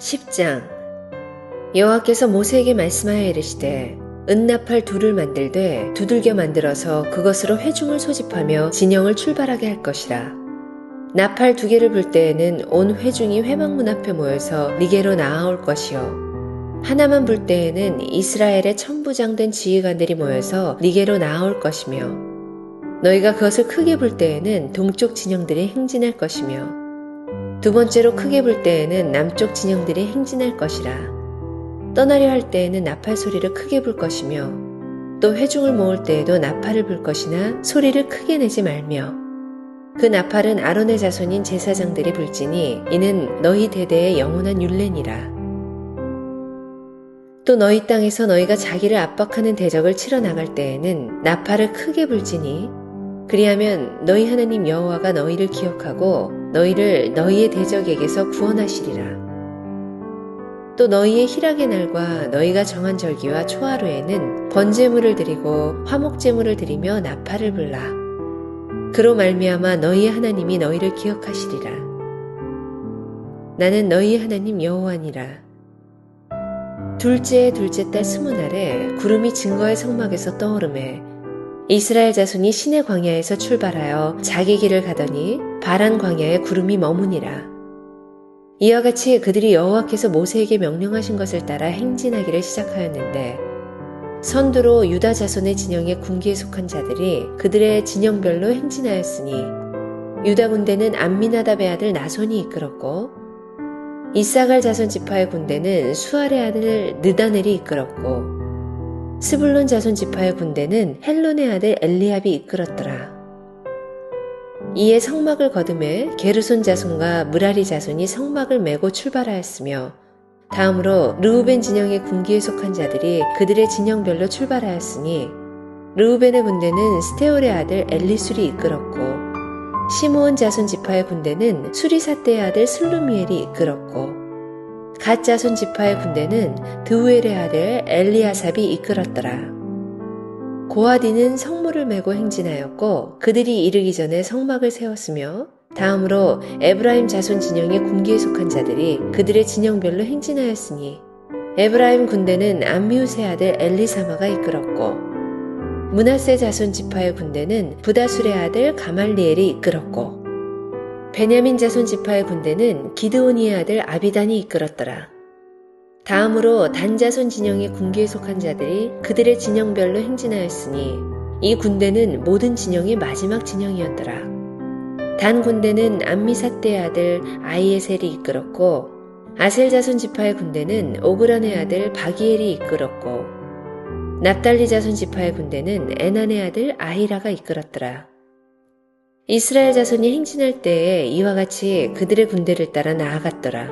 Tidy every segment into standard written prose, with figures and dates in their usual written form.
10장. 여호와께서 모세에게 말씀하여 이르시되 은나팔 둘을 만들되 두들겨 만들어서 그것으로 회중을 소집하며 진영을 출발하게 할 것이라. 나팔 2개를 불 때에는 온 회중이 회막문 앞에 모여서 니게로 나아올 것이요 하나만 불 때에는 이스라엘의 천부장된 지휘관들이 모여서 니게로 나아올 것이며 너희가 그것을 크게 불 때에는 동쪽 진영들이 행진할 것이며 두 번째로 크게 불 때에는 남쪽 진영들이 행진할 것이라. 떠나려 할 때에는 나팔 소리를 크게 불 것이며 또 회중을 모을 때에도 나팔을 불 것이나 소리를 크게 내지 말며 그 나팔은 아론의 자손인 제사장들이 불지니 이는 너희 대대의 영원한 율례니라. 또 너희 땅에서 너희가 자기를 압박하는 대적을 치러 나갈 때에는 나팔을 크게 불지니 그리하면 너희 하나님 여호와가 너희를 기억하고 너희를 너희의 대적에게서 구원하시리라. 또 너희의 희락의 날과 너희가 정한 절기와 초하루에는 번제물을 드리고 화목제물을 드리며 나팔을 불라. 그로 말미암아 너희의 하나님이 너희를 기억하시리라. 나는 너희의 하나님 여호와니라. 둘째 달 20날에 구름이 증거의 성막에서 떠오르매 이스라엘 자손이 시내 광야에서 출발하여 자기 길을 가더니 바란 광야에 구름이 머무니라. 이와 같이 그들이 여호와께서 모세에게 명령하신 것을 따라 행진하기를 시작하였는데 선두로 유다 자손의 진영의 군기에 속한 자들이 그들의 진영별로 행진하였으니 유다 군대는 암미나답의 아들 나손이 이끌었고 이사갈 자손 지파의 군대는 수알의 아들 느다넬이 이끌었고 스불론 자손 지파의 군대는 헬론의 아들 엘리압이 이끌었더라. 이에 성막을 거두매 게르손 자손과 무라리 자손이 성막을 메고 출발하였으며 다음으로 르우벤 진영의 군기에 속한 자들이 그들의 진영별로 출발하였으니 르우벤의 군대는 스테올의 아들 엘리술이 이끌었고 시므온 자손 지파의 군대는 수리사떼의 아들 슬루미엘이 이끌었고 갓 자손 지파의 군대는 드우엘의 아들 엘리아삽이 이끌었더라. 고하디는 성물을 메고 행진하였고 그들이 이르기 전에 성막을 세웠으며 다음으로 에브라임 자손 진영의 군기에 속한 자들이 그들의 진영별로 행진하였으니 에브라임 군대는 암미우스의 아들 엘리사마가 이끌었고 므낫세 자손 지파의 군대는 부다술의 아들 가말리엘이 이끌었고 베냐민 자손 지파의 군대는 기드오니의 아들 아비단이 이끌었더라. 다음으로 단 자손 진영의 군기에 속한 자들이 그들의 진영별로 행진하였으니 이 군대는 모든 진영의 마지막 진영이었더라. 단 군대는 암미사떼의 아들 아이에셀이 이끌었고 아셀 자손 지파의 군대는 오그란의 아들 바기엘이 이끌었고 납달리 자손 지파의 군대는 에난의 아들 아히라가 이끌었더라. 이스라엘 자손이 행진할 때에 이와 같이 그들의 군대를 따라 나아갔더라.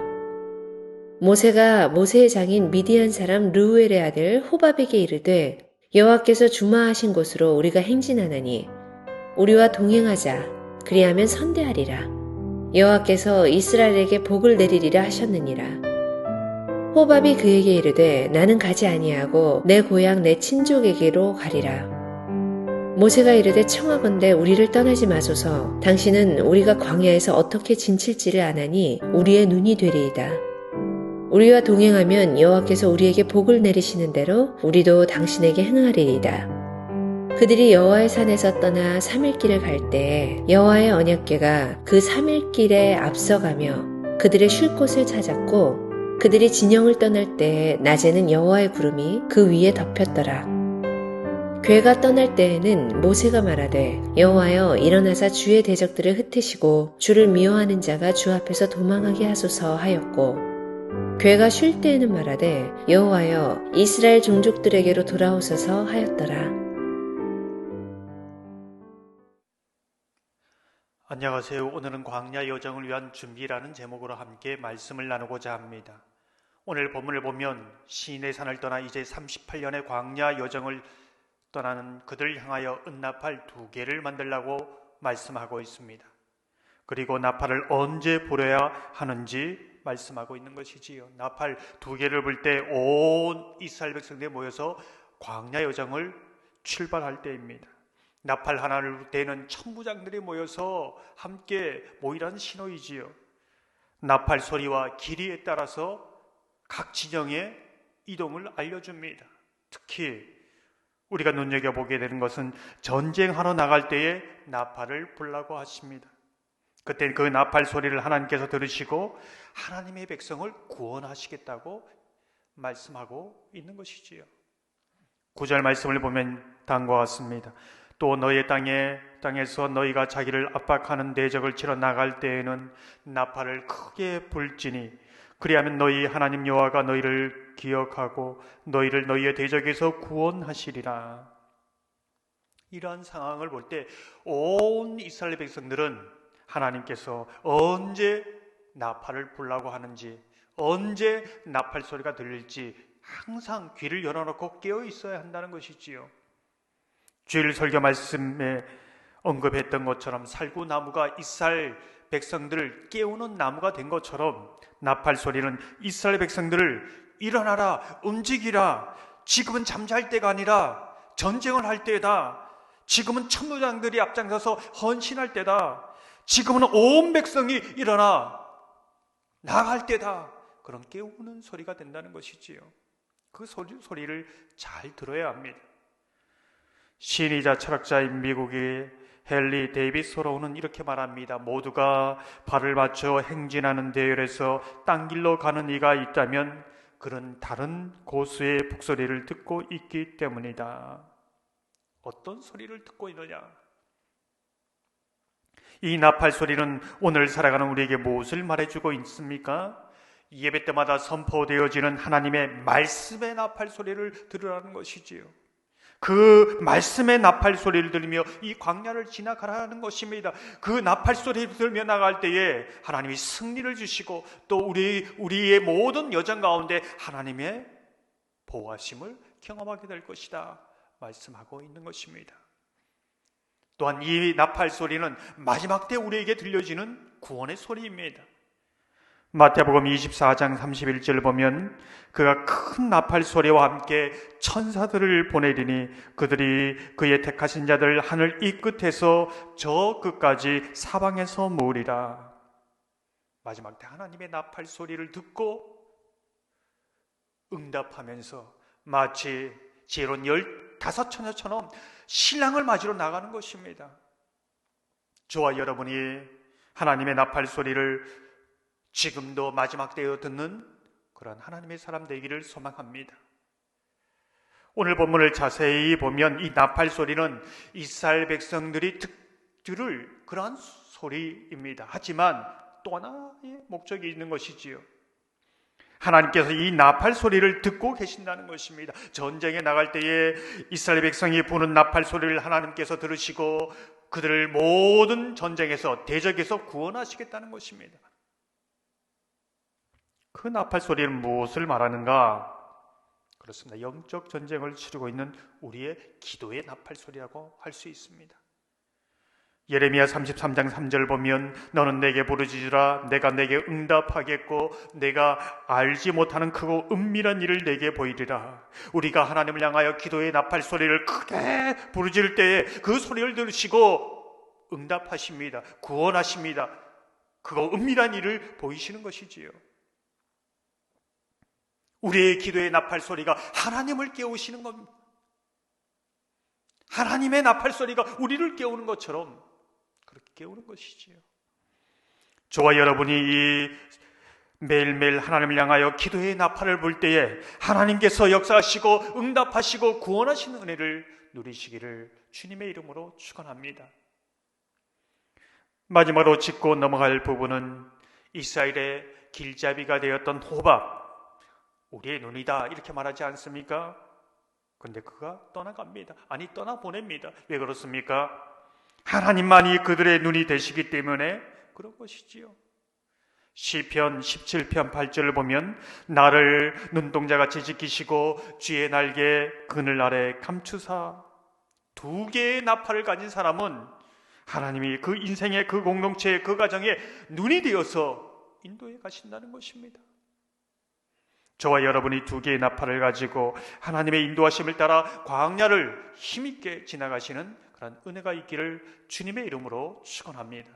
모세가 모세의 장인 미디안 사람 르우엘의 아들 호밥에게 이르되 여호와께서 주마하신 곳으로 우리가 행진하나니 우리와 동행하자. 그리하면 선대하리라. 여호와께서 이스라엘에게 복을 내리리라 하셨느니라. 호밥이 그에게 이르되 나는 가지 아니하고 내 고향 내 친족에게로 가리라. 모세가 이르되 청하건대 우리를 떠나지 마소서. 당신은 우리가 광야에서 어떻게 진칠지를 아나니 우리의 눈이 되리이다. 우리와 동행하면 여호와께서 우리에게 복을 내리시는 대로 우리도 당신에게 행하리이다. 그들이 여호와의 산에서 떠나 3일 길을 갈 때에 여호와의 언약궤가 그 3일 길에 앞서가며 그들의 쉴 곳을 찾았고 그들이 진영을 떠날 때에 낮에는 여호와의 구름이 그 위에 덮였더라. 궤가 떠날 때에는 모세가 말하되 여호와여 일어나사 주의 대적들을 흩으시고 주를 미워하는 자가 주 앞에서 도망하게 하소서 하였고 궤가 쉴 때에는 말하되 여호와여 이스라엘 종족들에게로 돌아오소서 하였더라. 안녕하세요. 오늘은 광야 여정을 위한 준비라는 제목으로 함께 말씀을 나누고자 합니다. 오늘 본문을 보면 시내 산을 떠나 이제 38년의 광야 여정을 떠나는 그들을 향하여 은나팔 2개를 만들라고 말씀하고 있습니다. 그리고 나팔을 언제 불어야 하는지 말씀하고 있는 것이지요. 나팔 2개를 불 때 온 이스라엘 백성들이 모여서 광야 여정을 출발할 때입니다. 나팔 하나를 불 때는 천부장들이 모여서 함께 모이라는 신호이지요. 나팔 소리와 길이에 따라서 각 진영의 이동을 알려줍니다. 특히 우리가 눈여겨보게 되는 것은 전쟁하러 나갈 때에 나팔을 불라고 하십니다. 그때 그 나팔 소리를 하나님께서 들으시고 하나님의 백성을 구원하시겠다고 말씀하고 있는 것이지요. 9절 말씀을 보면 다음과 같습니다. 또 너의 땅에서 너희가 자기를 압박하는 대적을 치러 나갈 때에는 나팔을 크게 불지니 그리하면 너희 하나님 여호와가 너희를 기억하고 너희를 너희의 대적에서 구원하시리라. 이러한 상황을 볼 때 온 이스라엘 백성들은 하나님께서 언제 나팔을 불라고 하는지, 언제 나팔 소리가 들릴지 항상 귀를 열어놓고 깨어 있어야 한다는 것이지요. 주일 설교 말씀에 언급했던 것처럼 살구나무가 이스라엘 백성들을 깨우는 나무가 된 것처럼 나팔 소리는 이스라엘 백성들을 일어나라, 움직이라, 지금은 잠잘 때가 아니라 전쟁을 할 때다, 지금은 천부장들이 앞장서서 헌신할 때다, 지금은 온 백성이 일어나 나갈 때다, 그런 깨우는 소리가 된다는 것이지요. 그 소리를 잘 들어야 합니다. 시인이자 철학자인 미국의 헨리 데이비스 소로우는 이렇게 말합니다. 모두가 발을 맞춰 행진하는 대열에서 딴 길로 가는 이가 있다면 그는 다른 고수의 북소리를 듣고 있기 때문이다. 어떤 소리를 듣고 있느냐? 이 나팔 소리는 오늘 살아가는 우리에게 무엇을 말해주고 있습니까? 예배 때마다 선포되어지는 하나님의 말씀의 나팔 소리를 들으라는 것이지요. 그 말씀의 나팔 소리를 들으며 이 광야를 지나가라는 것입니다. 그 나팔 소리를 들으며 나갈 때에 하나님이 승리를 주시고 또 우리의 모든 여정 가운데 하나님의 보호하심을 경험하게 될 것이다 말씀하고 있는 것입니다. 또한 이 나팔 소리는 마지막 때 우리에게 들려지는 구원의 소리입니다. 마태복음 24장 31절을 보면 그가 큰 나팔 소리와 함께 천사들을 보내리니 그들이 그의 택하신 자들 하늘 이 끝에서 저 끝까지 사방에서 모으리라. 마지막 때 하나님의 나팔 소리를 듣고 응답하면서 마치 지혜로운 15처녀처럼 신랑을 맞으러 나가는 것입니다. 저와 여러분이 하나님의 나팔 소리를 지금도 마지막 때에 듣는 그런 하나님의 사람 되기를 소망합니다. 오늘 본문을 자세히 보면 이 나팔 소리는 이스라엘 백성들이 들을 그러한 소리입니다. 하지만 또 하나의 목적이 있는 것이지요. 하나님께서 이 나팔 소리를 듣고 계신다는 것입니다. 전쟁에 나갈 때에 이스라엘 백성이 부는 나팔 소리를 하나님께서 들으시고 그들을 모든 전쟁에서 대적에서 구원하시겠다는 것입니다. 그 나팔 소리는 무엇을 말하는가? 그렇습니다. 영적 전쟁을 치르고 있는 우리의 기도의 나팔 소리라고 할 수 있습니다. 예레미야 33장 3절 보면 너는 내게 부르짖으라 내가 내게 응답하겠고 내가 알지 못하는 크고 은밀한 일을 내게 보이리라. 우리가 하나님을 향하여 기도의 나팔 소리를 크게 부르짖을 때에 그 소리를 들으시고 응답하십니다. 구원하십니다. 그거 은밀한 일을 보이시는 것이지요. 우리의 기도의 나팔 소리가 하나님을 깨우시는 겁니다. 하나님의 나팔 소리가 우리를 깨우는 것처럼 그렇게 깨우는 것이지요. 저와 여러분이 이 매일매일 하나님을 향하여 기도의 나팔을 불 때에 하나님께서 역사하시고 응답하시고 구원하시는 은혜를 누리시기를 주님의 이름으로 축원합니다. 마지막으로 짚고 넘어갈 부분은 이스라엘의 길잡이가 되었던 호밥, 우리의 눈이다 이렇게 말하지 않습니까? 근데 그가 떠나갑니다. 아니 떠나보냅니다. 왜 그렇습니까? 하나님만이 그들의 눈이 되시기 때문에 그런 것이지요. 시편 17편 8절을 보면 나를 눈동자같이 지키시고 쥐의 날개 그늘 아래 감추사. 2개의 나팔을 가진 사람은 하나님이 그 인생의 그 공동체의 그 가정에 눈이 되어서 인도해 가신다는 것입니다. 저와 여러분이 2개의 나팔을 가지고 하나님의 인도하심을 따라 광야를 힘있게 지나가시는 그런 은혜가 있기를 주님의 이름으로 축원합니다.